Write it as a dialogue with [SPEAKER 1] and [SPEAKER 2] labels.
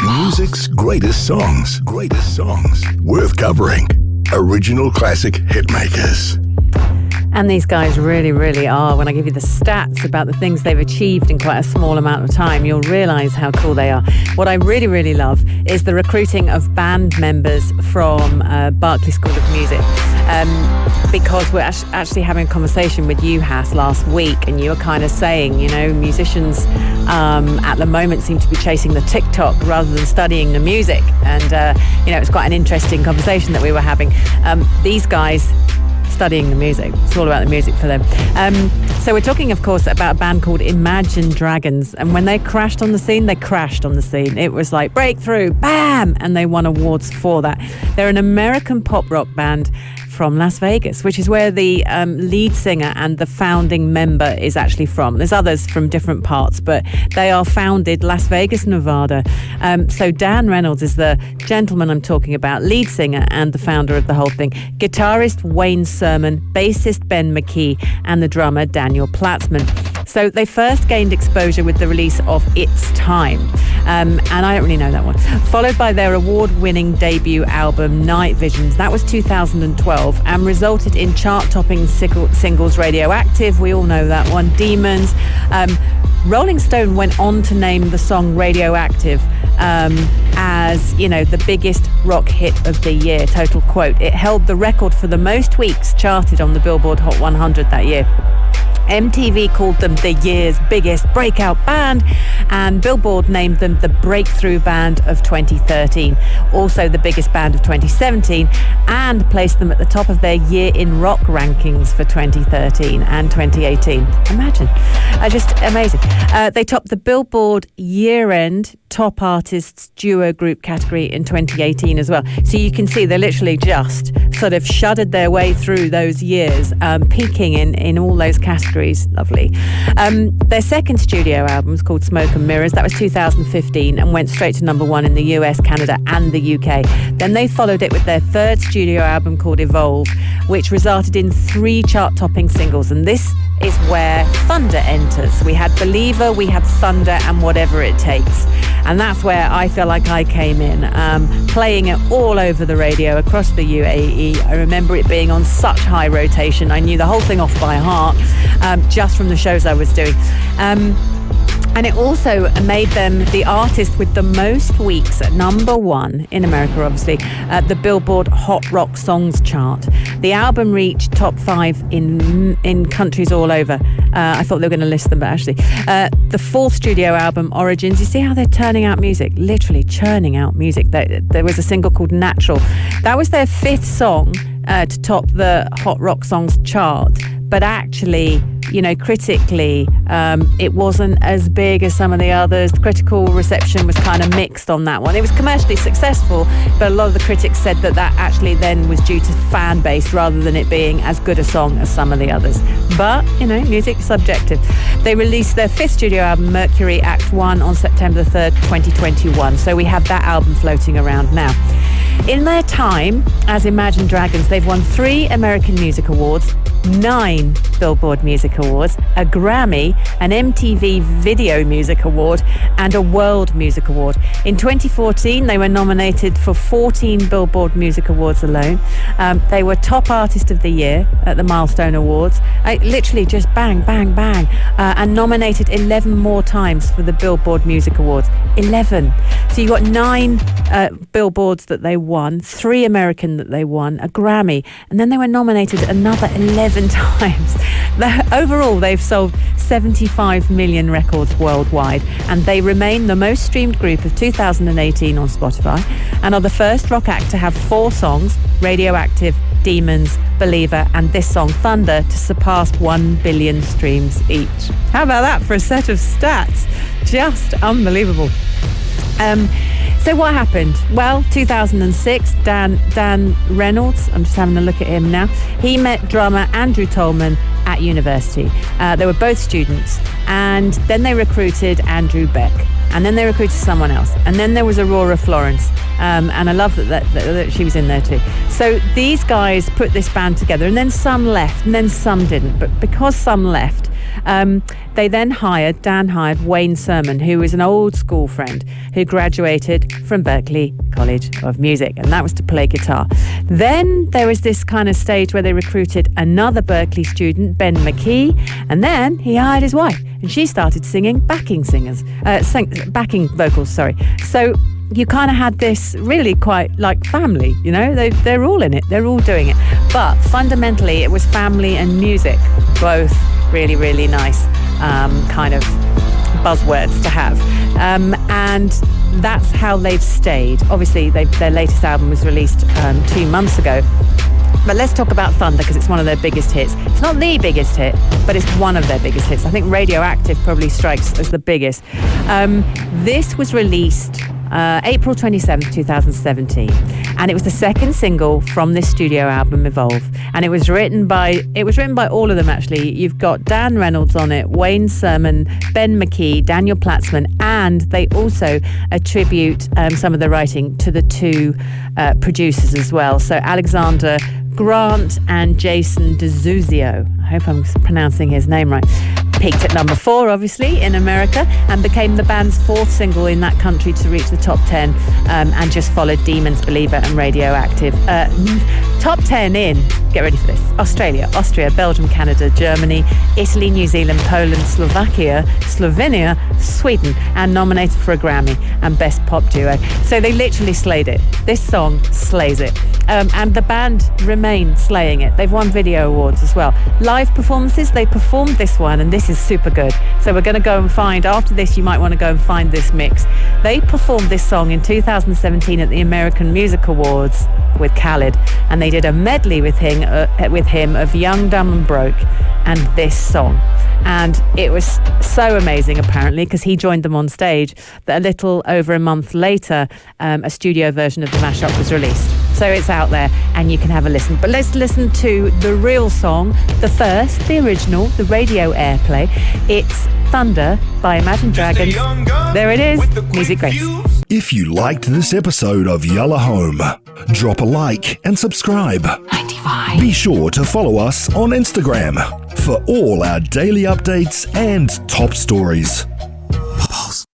[SPEAKER 1] Music's greatest songs. Worth covering. Original classic hitmakers.
[SPEAKER 2] And these guys really, really are. When I give you the stats about the things they've achieved in quite a small amount of time, you'll realise how cool they are. What I really, really love is the recruiting of band members from Berklee School of Music. Because we're actually having a conversation with you, Has, last week, and you were kind of saying, you know, musicians at the moment seem to be chasing the TikTok rather than studying the music. And, you know, it's quite an interesting conversation that we were having. These guys studying the music. It's all about the music for them. So we're talking, of course, about a band called Imagine Dragons. And when they crashed on the scene, they crashed on the scene. It was like breakthrough, bam! And they won awards for that. They're an American pop rock band from Las Vegas, which is where the lead singer and the founding member is actually from. There's others from different parts, but they are founded Las Vegas, Nevada. So Dan Reynolds is the gentleman I'm talking about, lead singer and the founder of the whole thing. Guitarist Wayne Sermon, bassist Ben McKee, and the drummer Daniel Platzman. So they first gained exposure with the release of It's Time, and I don't really know that one, followed by their award-winning debut album Night Visions. That was 2012 and resulted in chart-topping singles Radioactive, we all know that one, Demons. Rolling Stone went on to name the song Radioactive as, you know, the biggest rock hit of the year, total quote. It held the record for the most weeks charted on the Billboard Hot 100 that year. MTV called them the year's biggest breakout band, and Billboard named them the Breakthrough Band of 2013, also the biggest band of 2017, and placed them at the top of their Year in Rock rankings for 2013 and 2018. Imagine. Just amazing. They topped the Billboard year-end Top Artists Duo Group category in 2018 as well. So you can see they literally just sort of shuddered their way through those years, peaking in all those categories. Lovely. Their second studio album was called Smoke and Mirrors. That was 2015 and went straight to number one in the US, Canada and the UK. Then they followed it with their third studio album called Evolve, which resulted in 3 chart-topping singles. And this is where Thunder enters. We had Believer, we had Thunder, and Whatever It Takes. And that's where I feel like I came in, playing it all over the radio across the UAE. I remember it being on such high rotation. I knew the whole thing off by heart, just from the shows I was doing. And it also made them the artist with the most weeks at number one in America, obviously, the Billboard Hot Rock Songs chart. The album reached top 5 in countries all over. I thought they were going to list them, but actually. The fourth studio album, Origins, you see how they're turning out music? Literally churning out music. There was a single called Natural. That was their 5th song to top the Hot Rock Songs chart. But actually, you know, critically, it wasn't as big as some of the others. The critical reception was kind of mixed on that one. It was commercially successful, but a lot of the critics said that actually then was due to fan base rather than it being as good a song as some of the others. But, you know, music's subjective. They released their 5th studio album, Mercury Act 1, on September 3rd, 2021. So we have that album floating around now. In their time as Imagine Dragons, they've won 3 American Music Awards, 9 Billboard Music Awards, a Grammy, an MTV Video Music Award, and a World Music Award. In 2014, they were nominated for 14 Billboard Music Awards alone. They were Top Artist of the Year at the Milestone Awards. Literally just bang, bang, bang. And nominated 11 more times for the Billboard Music Awards. 11. So you got 9 Billboards that they won, 3 American that they won, a Grammy, and then they were nominated another 11 times. Overall, they've sold 75 million records worldwide, and they remain the most streamed group of 2018 on Spotify, and are the first rock act to have 4 songs, Radioactive, Demons, Believer, and this song, Thunder, to surpass 1 billion streams each. How about that for a set of stats? Just unbelievable. So what happened? Well, 2006, Dan Reynolds, I'm just having a look at him now, he met drummer Andrew Tolman at university. They were both students, and then they recruited Andrew Beck, and then they recruited someone else, and then there was Aurora Florence, and I love that she was in there too. So these guys put this band together, and then some left, and then some didn't, but because some left, They then Dan hired Wayne Sermon, who is an old school friend who graduated from Berklee College of Music, and that was to play guitar. Then there was this kind of stage where they recruited another Berklee student, Ben McKee, and then he hired his wife, and she started singing backing vocals. So you kind of had this really quite like family, you know, they're all in it, they're all doing it. But fundamentally, it was family and music, both really, really nice kind of buzzwords to have. And that's how they've stayed. Obviously, their latest album was released 2 months ago. But let's talk about Thunder, because it's one of their biggest hits. It's not the biggest hit, but it's one of their biggest hits. I think Radioactive probably strikes as the biggest. This was released April 27th, 2017, and it was the second single from this studio album, Evolve, and it was written by all of them, actually. You've got Dan Reynolds on it, Wayne Sermon, Ben McKee, Daniel Platzman, and they also attribute some of the writing to the two producers as well, so Alexander Grant and Jason DeZuzio. I hope I'm pronouncing his name right. Peaked at number 4, obviously, in America, and became the band's 4th single in that country to reach the top 10, and just followed Demons, Believer and Radioactive. Top 10 in, get ready for this, Australia, Austria, Belgium, Canada, Germany, Italy, New Zealand, Poland, Slovakia, Slovenia, Sweden, and nominated for a Grammy and Best Pop Duo. So they literally slayed it. This song slays it. And the band remain slaying it. They've won video awards as well. Live performances, they performed this one, and this is super good. So we're going to go and find, after this, you might want to go and find this mix. They performed this song in 2017 at the American Music Awards with Khaled, and they did a medley with him of Young, Dumb and Broke and this song. And it was so amazing, apparently, because he joined them on stage, that a little over a month later, a studio version of the mashup was released. So it's out there and you can have a listen. But let's listen to the real song, the original, the radio airplay. It's Thunder by Imagine Dragons. There it is, Music Grace.
[SPEAKER 1] If you liked this episode of Yalla Home, drop a like and subscribe.
[SPEAKER 2] 95.
[SPEAKER 1] Be sure to follow us on Instagram for all our daily updates and top stories.